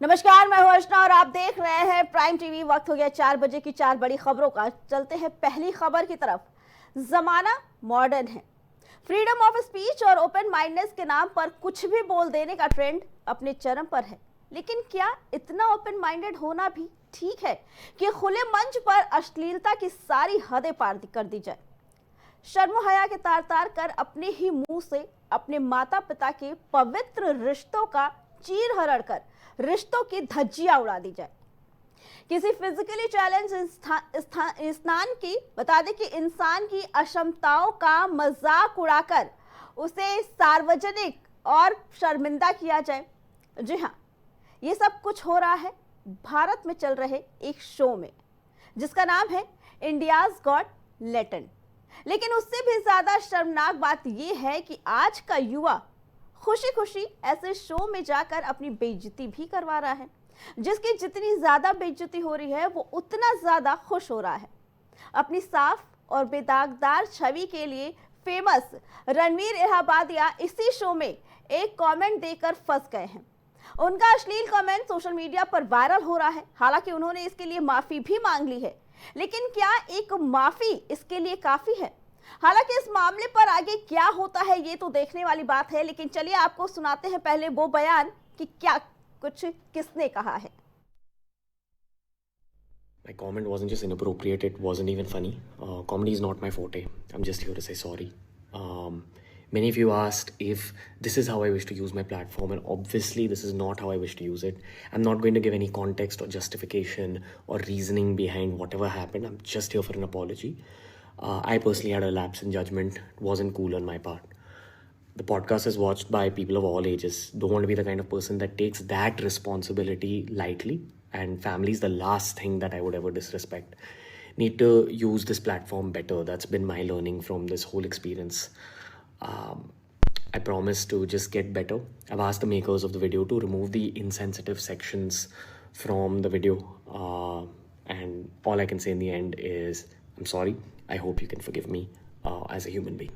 नमस्कार, मैं हूं अर्चना और आप देख रहे हैं प्राइम टीवी। वक्त हो गया 4 बजे की 4 बड़ी खबरों का। चलते हैं पहली खबर की तरफ। जमाना मॉडर्न है। फ्रीडम ऑफ स्पीच और ओपन माइंडनेस के नाम पर कुछ भी बोल देने का ट्रेंड अपने चरम पर है। लेकिन क्या इतना ओपन माइंडेड होना भी ठीक है कि खुले मंच पर अश्लीलता की सारी हदें पार कर दी जाए? शर्म हया के तार तार कर अपने ही मुंह से अपने माता पिता के पवित्र रिश्तों का चीर हरण कर रिश्तों की धज्जियां उड़ा दी जाए। किसी फिजिकली चैलेंज इंसान की बता दें कि इंसान की अक्षमताओं का मजाक उड़ाकर उसे सार्वजनिक और शर्मिंदा किया जाए। जी हाँ, ये सब कुछ हो रहा है भारत में चल रहे एक शो में जिसका नाम है इंडियाज गॉट टैलेंट। लेकिन उससे भी ज्यादा शर्मनाक बात यह है कि आज का युवा खुशी खुशी ऐसे शो में जाकर अपनी बेइज्जती भी करवा रहा है। जिसकी जितनी ज्यादा बेइज्जती हो रही है वो उतना ज्यादा खुश हो रहा है। अपनी साफ और बेदागदार छवि के लिए फेमस रणवीर इलाहाबादिया इसी शो में एक कमेंट देकर फंस गए हैं। उनका अश्लील कमेंट सोशल मीडिया पर वायरल हो रहा है। हालांकि उन्होंने इसके लिए माफी भी मांग ली है, लेकिन क्या एक माफी इसके लिए काफी है? हालांकि इस मामले पर आगे क्या होता है ये तो देखने वाली बात है। लेकिन चलिए आपको सुनाते हैं पहले वो बयान कि क्या कुछ किसने कहा है। My comment wasn't just inappropriate, it wasn't even funny. Comedy is not my forte. I'm just here to say sorry. Many of you asked if this is how I wish to use my platform, and obviously this is not how I wish to use it. I'm not going to give any context or justification or reasoning behind whatever happened. I'm just here for an apology. I personally had a lapse in judgment. It wasn't cool on my part. The podcast is watched by people of all ages. Don't want to be the kind of person that takes that responsibility lightly. And family is the last thing that I would ever disrespect. Need to use this platform better. That's been my learning from this whole experience. I promise to just get better. I've asked the makers of the video to remove the insensitive sections from the video. And all I can say in the end is, I'm sorry. I hope you can forgive me as a human being.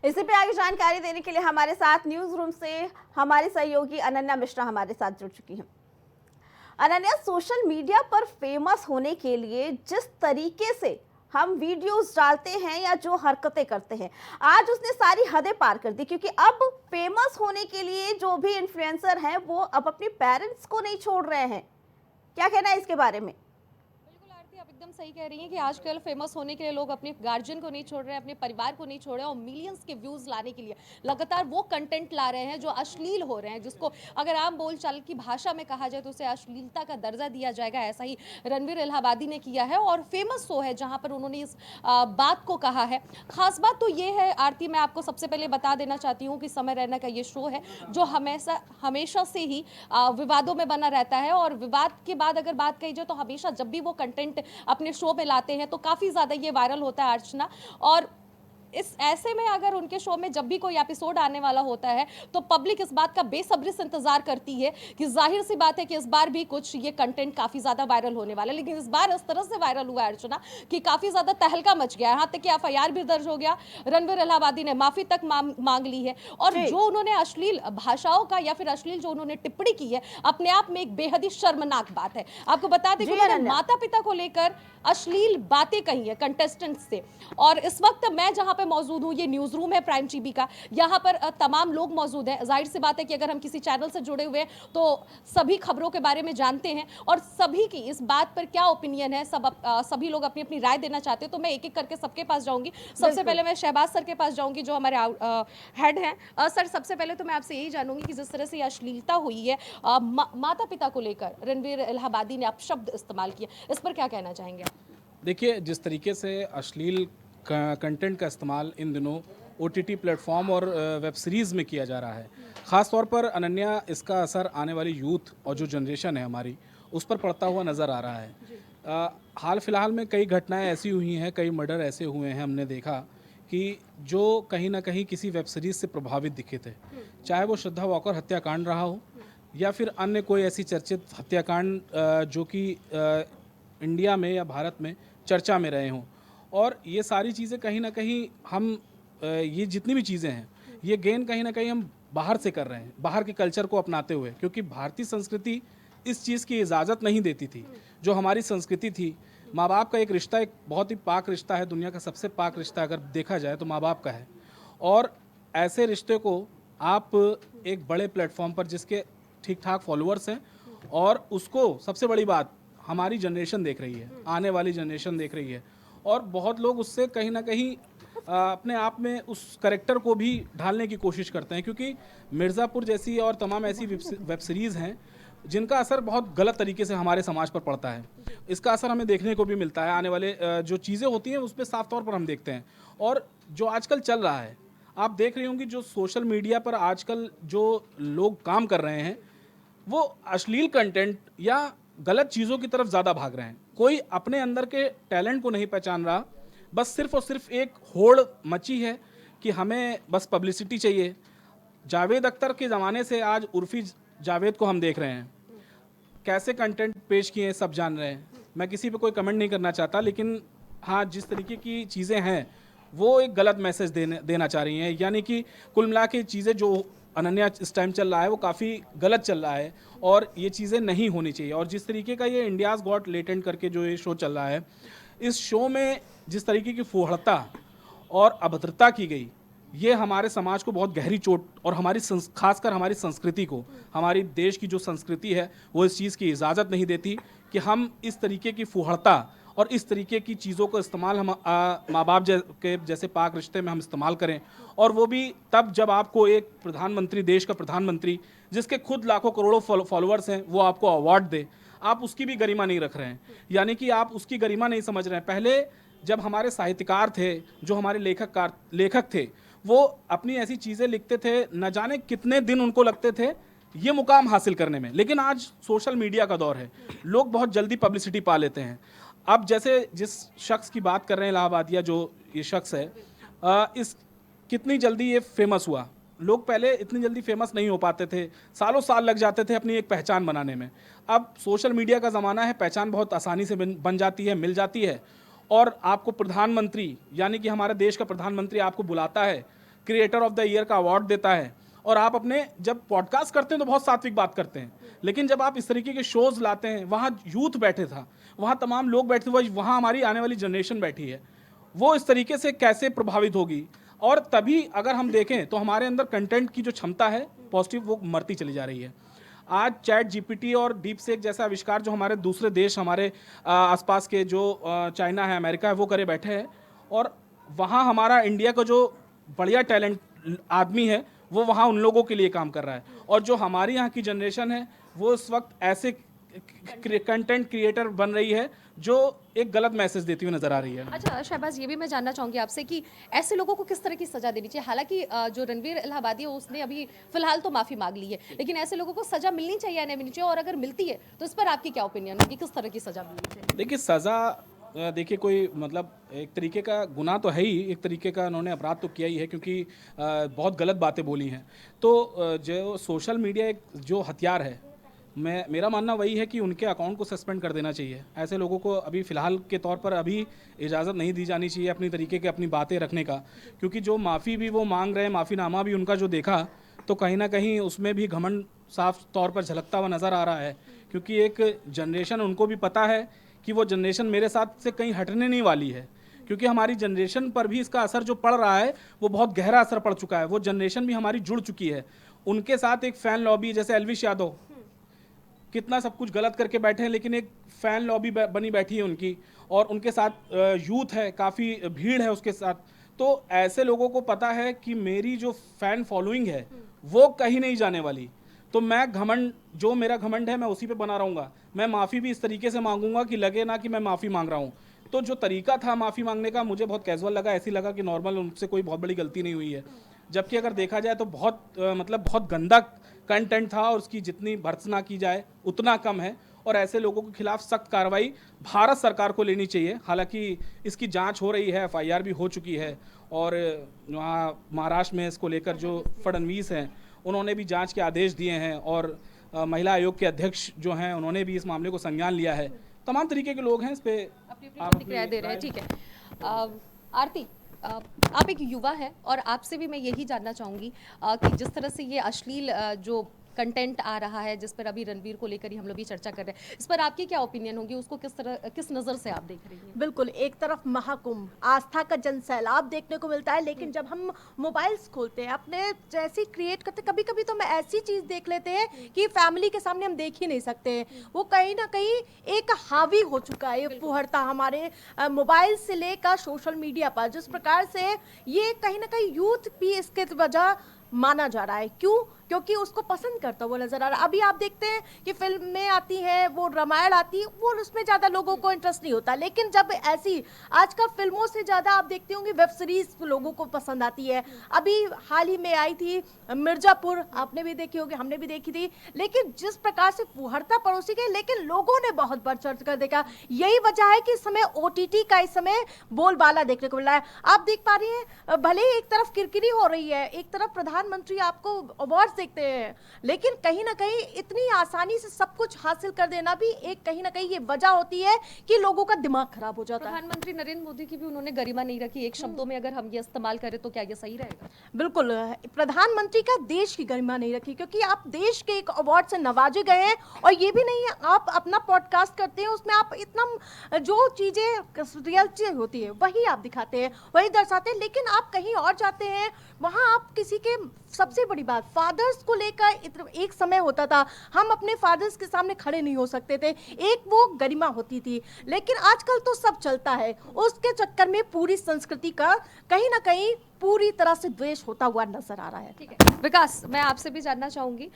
इसी पे आगे जानकारी देने के लिए हमारे साथ news room से हमारी सहयोगी अनन्या मिश्रा हमारे साथ जुड़ चुकी हैं। अनन्या, सोशल मीडिया पर फेमस होने के लिए जिस तरीके से हम वीडियोस डालते हैं या जो हरकतें करते हैं, आज उसने सारी हदें पार कर दी। क्योंकि अब फेमस होने के लिए जो भी इन्फ्लुएंसर हैं वो अब अपने पेरेंट्स को नहीं छोड़ रहे हैं। क्या कहना है इसके बारे में? आप एकदम सही कह रही हैं कि आजकल फेमस होने के लिए लोग अपने गार्जियन को नहीं छोड़ रहे हैं, अपने परिवार को नहीं छोड़ रहे हैं और मिलियंस के व्यूज लाने के लिए लगातार वो कंटेंट ला रहे हैं जो अश्लील हो रहे हैं, जिसको अगर आम बोलचाल की भाषा में कहा जाए तो उसे अश्लीलता का दर्जा दिया जाएगा। ऐसा ही रणवीर इलाहाबादी ने किया है और फेमस शो है जहां पर उन्होंने इस बात को कहा है। खास बात तो ये है आरती, मैं आपको सबसे पहले बता देना चाहती हूँ कि समय रैना का ये शो है जो हमेशा से ही विवादों में बना रहता है और विवाद के बाद अगर बात कही जाए तो हमेशा जब भी वो कंटेंट अपने शो में लाते हैं तो काफ़ी ज़्यादा ये वायरल होता है अर्चना। और इस ऐसे में अगर उनके शो में जब भी कोई एपिसोड आने वाला होता है तो पब्लिक इस बात का बेसब्री से इंतजार करती है कि जाहिर सी बात है कि इस बार भी कुछ ये कंटेंट काफ़ी ज़्यादा वायरल होने वाला है। लेकिन इस बार इस तरह से वायरल हुआ है अर्चना कि काफ़ी ज़्यादा तहलका मच गया है। यहाँ तक कि FIR भी दर्ज हो गया, रणवीर इलाहाबादी ने माफ़ी तक मांग ली है और जो उन्होंने अश्लील भाषाओं का या फिर अश्लील जो उन्होंने टिप्पणी की है अपने आप में एक बेहद ही शर्मनाक बात है। आपको बता दें कि उन्होंने माता पिता को लेकर अश्लील बातें कही है कंटेस्टेंट्स से। और इस वक्त मैं जहां पे मौजूद हूं, ये न्यूज रूम है प्राइम टीवी का, यहाँ पर तमाम लोग मौजूद हैं। जाहिर सी बात है कि अगर हम किसी चैनल से जुड़े हुए हैं तो सभी खबरों के बारे में जानते हैं और सभी की इस बात पर क्या ओपिनियन है, सभी लोग अपनी अपनी राय देना चाहते हैं। तो मैं एक एक करके सबके पास जाऊंगी। सबसे पहले मैं शहबाज सर के पास जाऊंगी जो हमारे हेड हैं। सर, सबसे पहले तो मैं आपसे यही जानूंगी कि जिस तरह से अश्लीलता हुई है माता पिता को लेकर रणवीर इलाहाबादी ने अपशब्द इस्तेमाल किया, इस पर क्या कहना चाहेंगे? देखिए, जिस तरीके से अश्लील कंटेंट का इस्तेमाल इन दिनों OTT प्लेटफॉर्म और वेब सीरीज़ में किया जा रहा है, ख़ास तौर पर अनन्या इसका असर आने वाली यूथ और जो जनरेशन है हमारी उस पर पड़ता हुआ नज़र आ रहा है। हाल फिलहाल में कई घटनाएं ऐसी हुई हैं, कई मर्डर ऐसे हुए हैं, हमने देखा कि जो कहीं ना कहीं किसी वेब सीरीज़ से प्रभावित दिखे थे, चाहे वो श्रद्धा वॉकर हत्याकांड रहा हो या फिर अन्य कोई ऐसी चर्चित हत्याकांड जो कि इंडिया में या भारत में चर्चा में रहे हों। और ये सारी चीज़ें कहीं ना कहीं हम ये जितनी भी चीज़ें हैं ये गेन कहीं ना कहीं हम बाहर से कर रहे हैं, बाहर के कल्चर को अपनाते हुए, क्योंकि भारतीय संस्कृति इस चीज़ की इजाज़त नहीं देती थी। जो हमारी संस्कृति थी, माँ बाप का एक रिश्ता एक बहुत ही पाक रिश्ता है, दुनिया का सबसे पाक रिश्ता अगर देखा जाए तो माँ बाप का है। और ऐसे रिश्ते को आप एक बड़े प्लेटफॉर्म पर जिसके ठीक ठाक फॉलोअर्स हैं, और उसको सबसे बड़ी बात हमारी जनरेशन देख रही है, आने वाली जनरेशन देख रही है, और बहुत लोग उससे कहीं ना कहीं अपने आप में उस कैरेक्टर को भी ढालने की कोशिश करते हैं, क्योंकि मिर्ज़ापुर जैसी और तमाम ऐसी वेब सीरीज़ हैं जिनका असर बहुत गलत तरीके से हमारे समाज पर पड़ता है। इसका असर हमें देखने को भी मिलता है, आने वाले जो चीज़ें होती हैं उस पर साफ तौर पर हम देखते हैं। और जो आजकल चल रहा है, आप देख रही होंगी जो सोशल मीडिया पर आजकल जो लोग काम कर रहे हैं वो अश्लील कंटेंट या गलत चीज़ों की तरफ ज़्यादा भाग रहे हैं। कोई अपने अंदर के टैलेंट को नहीं पहचान रहा, बस सिर्फ और सिर्फ एक होड़ मची है कि हमें बस पब्लिसिटी चाहिए। जावेद अख्तर के ज़माने से आज उर्फ़ी जावेद को हम देख रहे हैं, कैसे कंटेंट पेश किए हैं सब जान रहे हैं। मैं किसी पे कोई कमेंट नहीं करना चाहता, लेकिन हाँ, जिस तरीके की चीज़ें हैं वो एक गलत मैसेज देना चाह रही हैं। यानी कि कुल मिला के चीज़ें जो अनन्या इस टाइम चल रहा है वो काफ़ी गलत चल रहा है, और ये चीज़ें नहीं होनी चाहिए। और जिस तरीके का ये इंडियाज़ गॉट लेटेंट करके जो ये शो चल रहा है, इस शो में जिस तरीके की फूहड़ता और अभद्रता की गई, ये हमारे समाज को बहुत गहरी चोट, और हमारी खासकर हमारी संस्कृति को, हमारी देश की जो संस्कृति है वो इस चीज़ की इजाज़त नहीं देती कि हम इस तरीके की फूहड़ता और इस तरीके की चीज़ों को इस्तेमाल हम माँ बाप के जैसे पाक रिश्ते में हम इस्तेमाल करें। और वो भी तब जब आपको एक प्रधानमंत्री, देश का प्रधानमंत्री जिसके खुद लाखों करोड़ों फॉलोअर्स हैं, वो आपको अवार्ड दे, आप उसकी भी गरिमा नहीं रख रहे हैं। यानी कि आप उसकी गरिमा नहीं समझ रहे हैं। पहले जब हमारे साहित्यकार थे, जो हमारे लेखक थे, वो अपनी ऐसी चीज़ें लिखते थे, न जाने कितने दिन उनको लगते थे ये मुकाम हासिल करने में। लेकिन आज सोशल मीडिया का दौर है, लोग बहुत जल्दी पब्लिसिटी पा लेते हैं। अब जैसे जिस शख्स की बात कर रहे हैं, इलाहाबादिया जो ये शख्स है, इस कितनी जल्दी ये फेमस हुआ। लोग पहले इतनी जल्दी फेमस नहीं हो पाते थे, सालों साल लग जाते थे अपनी एक पहचान बनाने में। अब सोशल मीडिया का ज़माना है, पहचान बहुत आसानी से बन जाती है, मिल जाती है। और आपको प्रधानमंत्री, यानी कि हमारे देश का प्रधानमंत्री आपको बुलाता है, क्रिएटर ऑफ द ईयर का अवार्ड देता है, और आप अपने जब पॉडकास्ट करते हैं तो बहुत सात्विक बात करते हैं, लेकिन जब आप इस तरीके के शोज़ लाते हैं, वहाँ यूथ बैठे था, वहाँ तमाम लोग बैठे थे, वहाँ हमारी आने वाली जनरेशन बैठी है, वो इस तरीके से कैसे प्रभावित होगी। और तभी अगर हम देखें तो हमारे अंदर कंटेंट की जो क्षमता है पॉजिटिव, वो मरती चली जा रही है। आज चैट जीपीटी और डीप सेक जैसा आविष्कार जो हमारे दूसरे देश, हमारे आसपास के जो चाइना है, अमेरिका है, वो करे बैठे हैं, और वहाँ हमारा इंडिया का जो बढ़िया टैलेंट आदमी है वो वहाँ उन लोगों के लिए काम कर रहा है। और जो हमारी यहाँ की जनरेशन है वो इस वक्त ऐसे कंटेंट क्रिएटर बन रही है जो एक गलत मैसेज देती हुई नजर आ रही है। अच्छा शहबाज, ये भी मैं जानना चाहूँगी आपसे कि ऐसे लोगों को किस तरह की सज़ा देनी चाहिए। हालांकि जो रणवीर इलाहाबादी है उसने अभी फिलहाल तो माफ़ी मांग ली है, लेकिन ऐसे लोगों को सज़ा मिलनी चाहिए या नहीं मिलनी चाहिए, और अगर मिलती है तो इस पर आपकी क्या ओपिनियन है कि किस तरह की सज़ा मिलनी चाहिए? देखिए, सज़ा देखिए कोई मतलब एक तरीके का गुनाह तो है ही, एक तरीके का उन्होंने अपराध तो किया ही है, क्योंकि बहुत गलत बातें बोली हैं। तो जो सोशल मीडिया एक जो हथियार है, मेरा मानना वही है कि उनके अकाउंट को सस्पेंड कर देना चाहिए। ऐसे लोगों को अभी फ़िलहाल के तौर पर अभी इजाज़त नहीं दी जानी चाहिए अपनी तरीके के अपनी बातें रखने का, क्योंकि जो माफ़ी भी वो मांग रहे हैं, माफ़ीनामा भी उनका जो देखा, तो कहीं ना कहीं उसमें भी घमंड साफ तौर पर झलकता हुआ नज़र आ रहा है। क्योंकि एक जनरेशन, उनको भी पता है कि वो जनरेशन मेरे साथ से कहीं हटने नहीं वाली है, क्योंकि हमारी जनरेशन पर भी इसका असर जो पड़ रहा है वो बहुत गहरा असर पड़ चुका है। वो जनरेशन भी हमारी जुड़ चुकी है। उनके साथ एक फ़ैन लॉबी, जैसे एल्विश यादव कितना सब कुछ गलत करके बैठे हैं, लेकिन एक फ़ैन लॉबी बनी बैठी है उनकी, और उनके साथ यूथ है, काफ़ी भीड़ है उसके साथ। तो ऐसे लोगों को पता है कि मेरी जो फ़ैन फॉलोइंग है वो कहीं नहीं जाने वाली, तो मैं घमंड, जो मेरा घमंड है मैं उसी पे बना रहूँगा। मैं माफ़ी भी इस तरीके से मांगूंगा कि लगे ना कि मैं माफ़ी मांग रहा हूँ। तो जो तरीका था माफ़ी मांगने का मुझे बहुत कैजुअल लगा, ऐसी लगा कि नॉर्मल, उनसे कोई बहुत बड़ी गलती नहीं हुई है। जबकि अगर देखा जाए तो बहुत मतलब बहुत गंदा कंटेंट था, और उसकी जितनी भर्त्सना की जाए उतना कम है। और ऐसे लोगों के खिलाफ सख्त कार्रवाई भारत सरकार को लेनी चाहिए। हालांकि इसकी जांच हो रही है, FIR भी हो चुकी है, और वहाँ महाराष्ट्र में इसको लेकर जो फडणवीस हैं उन्होंने भी जांच के आदेश दिए हैं, और महिला आयोग के अध्यक्ष जो हैं उन्होंने भी इस मामले को संज्ञान लिया है। तमाम तरीके के लोग हैं इस पे अपनी प्रतिक्रिया दे रहे हैं। ठीक है आरती, आप एक युवा हैं और आपसे भी मैं यही जानना चाहूँगी कि जिस तरह से ये अश्लील जो कंटेंट आ रहा है, जिस पर अभी रणवीर को लेकर ही हम लोग भी चर्चा कर रहे हैं, इस पर आपकी क्या ओपिनियन होगी? उसको किस नज़र से आप देख रही हैं? बिल्कुल, एक तरफ महाकुंभ, आस्था का जनसैलाब देखने को मिलता है, लेकिन जब हम मोबाइल्स खोलते हैं, अपने जैसी क्रिएट करते हैं, कभी-कभी तो मैं ऐसी चीज़ देख लेते हैं कि फैमिली के सामने हम देख ही नहीं सकते हैं। वो कहीं न कहीं एक हावी हो चुका है, ये फुहड़ता हमारे मोबाइल से लेकर सोशल मीडिया पर, जिस प्रकार से ये कहीं न कहीं यूथ भी इसके वजह माना जा रहा है। क्यों? क्योंकि उसको पसंद करता वो नजर आ रहा है। अभी आप देखते हैं कि फिल्में आती हैं, वो रामायण आती है, वो उसमें ज़्यादा लोगों को इंटरेस्ट नहीं होता, लेकिन जब ऐसी आजकल फिल्मों से ज़्यादा आप देखते होंगे वेब सीरीज लोगों को पसंद आती है। अभी हाल ही में आई थी मिर्जापुर, आपने भी देखी होगी, हमने भी देखी थी, लेकिन जिस प्रकार से फुहड़ता परोसी गई, लेकिन लोगों ने बहुत बढ़ चढ़ कर देखा। यही वजह है कि इस समय OTT का इस समय बोलबाला देखने को मिल रहा है। आप देख पा रही हैं, भले ही एक तरफ किरकिरी हो रही है, एक तरफ प्रधानमंत्री आपको अवार्ड देखते हैं, लेकिन कहीं ना कहीं इतनी आसानी से सब कुछ हासिल कर देना भी एक कहीं ना कहीं ये वजह होती है कि लोगों का दिमाग खराब हो जाता है। प्रधानमंत्री नरेंद्र मोदी की भी उन्होंने गरिमा नहीं रखी। एक शब्दों में अगर हम ये इस्तेमाल करें तो क्या ये सही रहेगा? बिल्कुल, प्रधानमंत्री का देश की गरिमा नहीं रखी, क्योंकि आप देश के एक अवार्ड से नवाजे गए हैं, और ये भी नहीं है आप अपना पॉडकास्ट करते हैं, उसमें आप इतना जो चीजें रियलिटी होती है वही आप दिखाते हैं, वही दर्शाते हैं, लेकिन आप कहीं और जाते हैं, वहां आप किसी के, सबसे बड़ी बात, फादर्स को लेकर एक समय होता था हम अपने फादर्स के सामने खड़े नहीं हो सकते थे, एक वो गरिमा होती थी, लेकिन आजकल तो सब चलता है, उसके चक्कर में पूरी संस्कृति का कहीं ना कहीं पूरी तरह से द्वेष होता हुआ नजर आ रहा है। ठीक है विकास, मैं आपसे भी जानना चाहूँगी,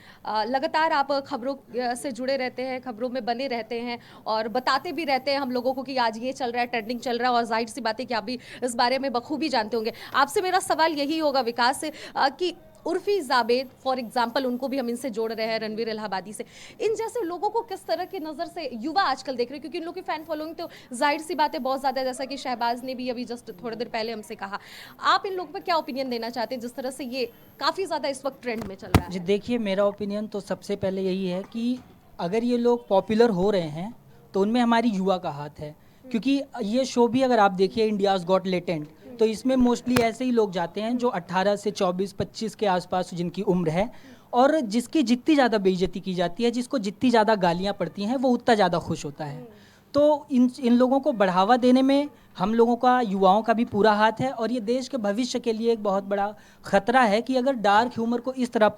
लगातार आप खबरों से जुड़े रहते हैं, खबरों में बने रहते हैं और बताते भी रहते हैं हम लोगों को कि आज ये चल रहा है, ट्रेंडिंग चल रहा है, और जाहिर सी बात है कि आप भी इस बारे में बखूबी जानते होंगे। आपसे मेरा सवाल यही होगा विकास से कि उर्फी जावेद फॉर एग्जाम्पल, उनको भी हम इनसे जोड़ रहे हैं, रणवीर इलाहाबादी से, इन जैसे लोगों को किस तरह की नज़र से युवा आजकल देख रहे हैं? क्योंकि इन लोगों की फैन फॉलोइंग तो जाहिर सी बात है बहुत ज़्यादा, जैसा कि शहबाज ने भी अभी जस्ट थोड़ी देर पहले हमसे कहा। आप इन लोगों पर क्या ओपिनियन देना चाहते हैं जिस तरह से ये काफ़ी ज़्यादा इस वक्त ट्रेंड में चल रहा है? जी देखिए, मेरा ओपिनियन तो सबसे पहले यही है कि अगर ये लोग पॉपुलर हो रहे हैं तो उनमें हमारी युवा का हाथ है, क्योंकि ये शो भी अगर आप देखिए इंडियाज़ गॉट टैलेंट, तो इसमें मोस्टली ऐसे ही लोग जाते हैं जो 18 से 24-25 के आसपास जिनकी उम्र है, और जिसकी जितनी ज़्यादा बेइज्जती की जाती है, जिसको जितनी ज़्यादा गालियाँ पड़ती हैं, वो उतना ज़्यादा खुश होता है। तो इन लोगों को बढ़ावा देने में हम लोगों का, युवाओं का भी पूरा हाथ है, और ये देश के भविष्य के लिए एक बहुत बड़ा खतरा है कि अगर डार्क ह्यूमर को इस तरह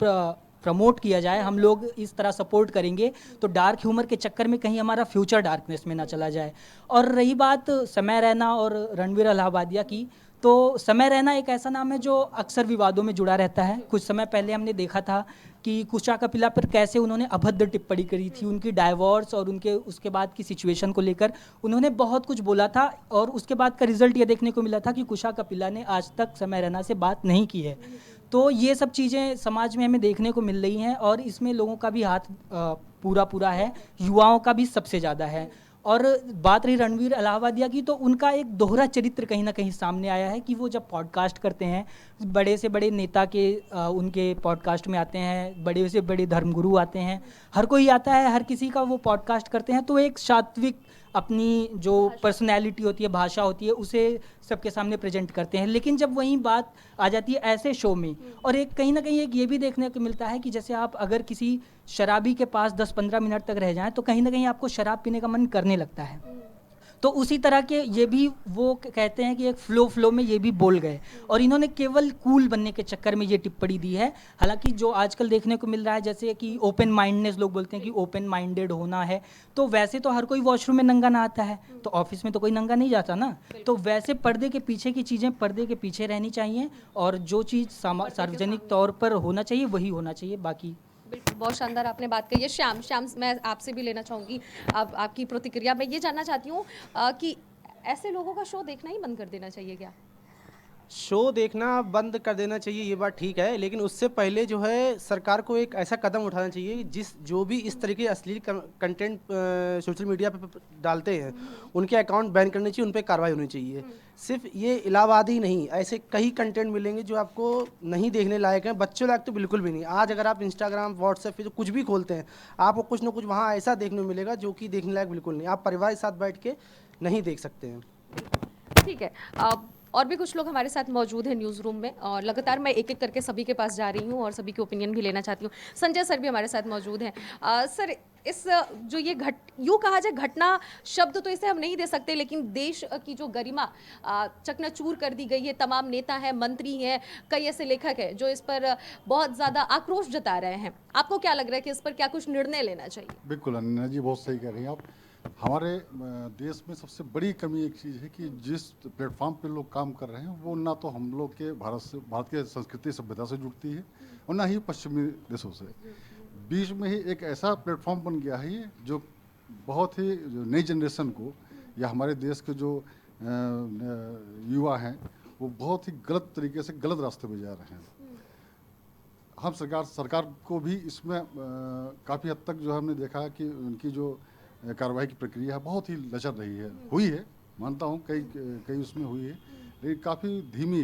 प्रमोट किया जाए, हम लोग इस तरह सपोर्ट करेंगे, तो डार्क ह्यूमर के चक्कर में कहीं हमारा फ्यूचर डार्कनेस में ना चला जाए। और रही बात समय रैना और रणवीर इलाहाबादिया की, तो समय रैना एक ऐसा नाम है जो अक्सर विवादों में जुड़ा रहता है। कुछ समय पहले हमने देखा था कि कुशा कपिला पर कैसे उन्होंने अभद्र टिप्पणी करी थी, उनकी डाइवोर्स और उनके उसके बाद की सिचुएशन को लेकर उन्होंने बहुत कुछ बोला था, और उसके बाद का रिजल्ट ये देखने को मिला था कि कुशा कपिला ने आज तक समय रैना से बात नहीं की है। तो ये सब चीज़ें समाज में हमें देखने को मिल रही हैं, और इसमें लोगों का भी हाथ पूरा है, युवाओं का भी सबसे ज़्यादा है। और बात रही रणवीर इलाहाबादिया की, तो उनका एक दोहरा चरित्र कहीं ना कहीं सामने आया है कि वो जब पॉडकास्ट करते हैं, बड़े से बड़े नेता के उनके पॉडकास्ट में आते हैं, बड़े से बड़े धर्मगुरु आते हैं, हर कोई आता है, हर किसी का वो पॉडकास्ट करते हैं, तो एक सात्विक अपनी जो पर्सनैलिटी होती है, भाषा होती है, उसे सबके सामने प्रेजेंट करते हैं। लेकिन जब वही बात आ जाती है ऐसे शो में, और एक कहीं ना कहीं एक ये भी देखने को मिलता है कि जैसे आप अगर किसी शराबी के पास 10-15 मिनट तक रह जाएं, तो कहीं ना कहीं आपको शराब पीने का मन करने लगता है। तो उसी तरह के ये भी वो कहते हैं कि एक फ्लो में ये भी बोल गए, और इन्होंने केवल कूल बनने के चक्कर में ये टिप्पणी दी है। हालांकि जो आजकल देखने को मिल रहा है, जैसे कि ओपन माइंडनेस, लोग बोलते हैं कि ओपन माइंडेड होना है, तो वैसे तो हर कोई वॉशरूम में नंगा ना आता है, तो ऑफिस में तो कोई नंगा नहीं जाता ना, तो वैसे पर्दे के पीछे की चीज़ें पर्दे के पीछे रहनी चाहिए, और जो चीज़ सार्वजनिक तौर पर होना चाहिए वही होना चाहिए। बाकी बिल्कुल, बहुत शानदार आपने बात कही है। श्याम, मैं आपसे भी लेना चाहूँगी आपकी प्रतिक्रिया। मैं ये जानना चाहती हूँ कि ऐसे लोगों का शो देखना ही बंद कर देना चाहिए क्या? शो देखना बंद कर देना चाहिए, ये बात ठीक है, लेकिन उससे पहले जो है सरकार को एक ऐसा कदम उठाना चाहिए जो भी इस तरीके अश्लील कंटेंट सोशल मीडिया पर डालते हैं, उनके अकाउंट बैन करने चाहिए, उन पर कार्रवाई होनी चाहिए। सिर्फ ये इलाहाबाद ही नहीं, ऐसे कई कंटेंट मिलेंगे जो आपको नहीं देखने लायक हैं, बच्चों लायक तो बिल्कुल भी नहीं। आज अगर आप इंस्टाग्राम, व्हाट्सएप पे कुछ भी खोलते हैं, आपको कुछ ना कुछ वहाँ ऐसा देखने को मिलेगा जो कि देखने लायक बिल्कुल नहीं, आप परिवार के साथ बैठ के नहीं देख सकते हैं। ठीक है, और भी कुछ लोग हमारे साथ मौजूद हैं न्यूज़ रूम में और लगातार मैं एक एक करके सभी के पास जा रही हूँ और सभी के ओपिनियन भी लेना चाहती हूँ। संजय सर भी हमारे साथ मौजूद हैं। सर, इस जो ये यूँ कहा जाए घटना शब्द तो इसे हम नहीं दे सकते, लेकिन देश की जो गरिमा चकनाचूर कर दी गई है। तमाम नेता हैं, मंत्री हैं, कई ऐसे लेखक हैं जो इस पर बहुत ज़्यादा आक्रोश जता रहे हैं। आपको क्या लग रहा है कि इस पर क्या कुछ निर्णय लेना चाहिए? बिल्कुल अनन्या जी, बहुत सही कह रही हैं आप। हमारे देश में सबसे बड़ी कमी एक चीज़ है कि जिस प्लेटफॉर्म पे लोग काम कर रहे हैं वो ना तो हम लोग के भारत के संस्कृति सभ्यता से जुड़ती है और ना ही पश्चिमी देशों से। बीच में ही एक ऐसा प्लेटफॉर्म बन गया है ये जो बहुत ही जो नई जनरेशन को या हमारे देश के जो युवा हैं वो बहुत ही गलत तरीके से गलत रास्ते पे जा रहे हैं। हम सरकार को भी इसमें काफ़ी हद तक जो हमने देखा कि उनकी जो कार्रवाई की प्रक्रिया है बहुत ही लचर रही है। हुई है, मानता हूँ कई उसमें हुई है, लेकिन काफ़ी धीमी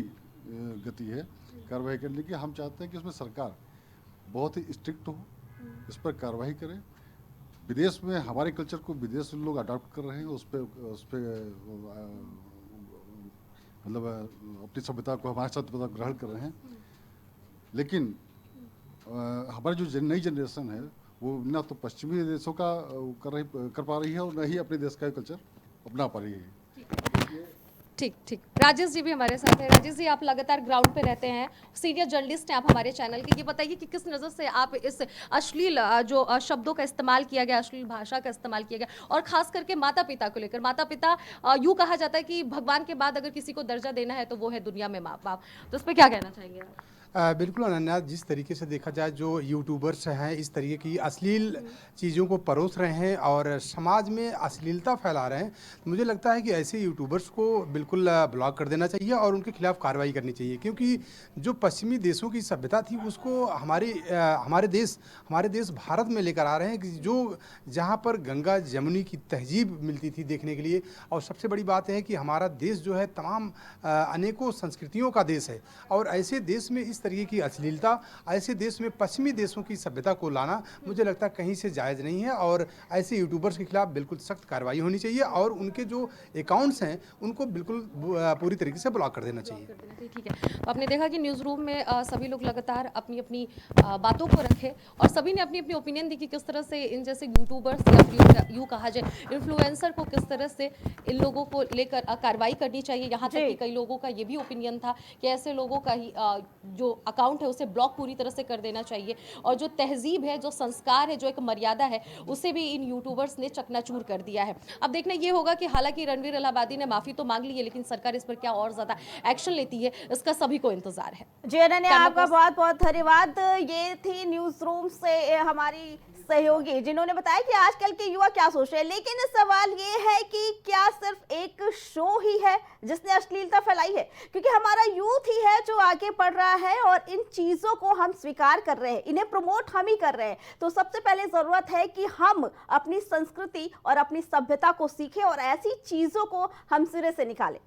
गति है कार्रवाई करने की। हम चाहते हैं कि इसमें सरकार बहुत ही स्ट्रिक्ट हो, इस पर कार्रवाई करे। विदेश में हमारे कल्चर को विदेश में लोग अडॉप्ट कर रहे हैं, उस पर मतलब अपनी सभ्यता को, हमारे सभ्यता को ग्रहण कर रहे हैं। लेकिन हमारी जो नई जनरेशन है वो ना तो पश्चिमी देशों का कर पा रही है और ना ही अपने देश का कल्चर अपना पा रही है। ठीक। राजेश जी भी हमारे साथ हैं। राजेश जी, आप लगातार ग्राउंड पे रहते हैं, सीनियर जर्नलिस्ट हैं आप हमारे चैनल के। ये बताइए कि किस नज़र से आप इस अश्लील जो शब्दों का इस्तेमाल किया गया, अश्लील भाषा का इस्तेमाल किया गया, और खास करके माता पिता को लेकर। माता पिता, यूँ कहा जाता है कि भगवान के बाद अगर किसी को दर्जा देना है तो वो है दुनिया में माँ बाप। तो उस पर क्या कहना चाहेंगे आप? बिल्कुल अनन्या, जिस तरीके से देखा जाए जो यूट्यूबर्स हैं इस तरीके की अश्लील चीज़ों को परोस रहे हैं और समाज में अश्लीलता फैला रहे हैं, तो मुझे लगता है कि ऐसे यूट्यूबर्स को बिल्कुल ब्लॉक कर देना चाहिए और उनके खिलाफ कार्रवाई करनी चाहिए। क्योंकि जो पश्चिमी देशों की सभ्यता थी उसको हमारे देश भारत में लेकर आ रहे हैं, कि जो जहाँ पर गंगा जमुनी की तहजीब मिलती थी देखने के लिए। और सबसे बड़ी बात है कि हमारा देश जो है तमाम अनेकों संस्कृतियों का देश है, और ऐसे देश में इस तरीके की अश्लीलता, ऐसे देश में पश्चिमी देशों की सभ्यता को लाना मुझे लगता है कहीं से जायज़ नहीं है। और ऐसे यूट्यूबर्स के खिलाफ बिल्कुल सख्त कार्रवाई होनी चाहिए और उनके जो अकाउंट्स हैं उनको बिल्कुल पूरी तरीके से ब्लॉक कर देना चाहिए। ठीक है। तो आपने देखा कि न्यूज़ रूम में सभी लोग लगातार अपनी अपनी बातों को रखे और सभी ने अपनी अपनी ओपिनियन दी कि किस तरह से इन जैसे यूट्यूबर्स या यूँ कहा जाए इन्फ्लुएंसर को किस तरह से इन लोगों को लेकर कार्रवाई करनी चाहिए। यहाँ तक कि कई लोगों का ये भी ओपिनियन था कि ऐसे लोगों का ही जो अकाउंट है उसे ब्लॉक पूरी तरह से कर देना चाहिए, और जो तहजीब है, जो संस्कार है, जो एक मर्यादा है, उसे भी इन यूट्यूबर्स ने चकनाचूर कर दिया है। अब देखना ये होगा कि हालांकि रणवीर इलाहाबादी ने माफी तो मांग ली है, लेकिन सरकार इस पर क्या और ज्यादा एक्शन लेती है, इसका सभी को इंतजार है। जी अनन्या, आपका बहुत बहुत धन्यवाद। ये थी न्यूज रूम से हमारी सहयोगी जिन्होंने बताया कि आजकल के युवा क्या सोच रहे हैं। लेकिन सवाल ये है कि क्या सिर्फ एक शो ही है जिसने अश्लीलता फैलाई है? क्योंकि हमारा यूथ ही है जो आगे बढ़ रहा है और इन चीजों को हम स्वीकार कर रहे हैं, इन्हें प्रमोट हम ही कर रहे हैं। तो सबसे पहले जरूरत है कि हम अपनी संस्कृति और अपनी सभ्यता को सीखें और ऐसी चीजों को हम सिरे से निकालें।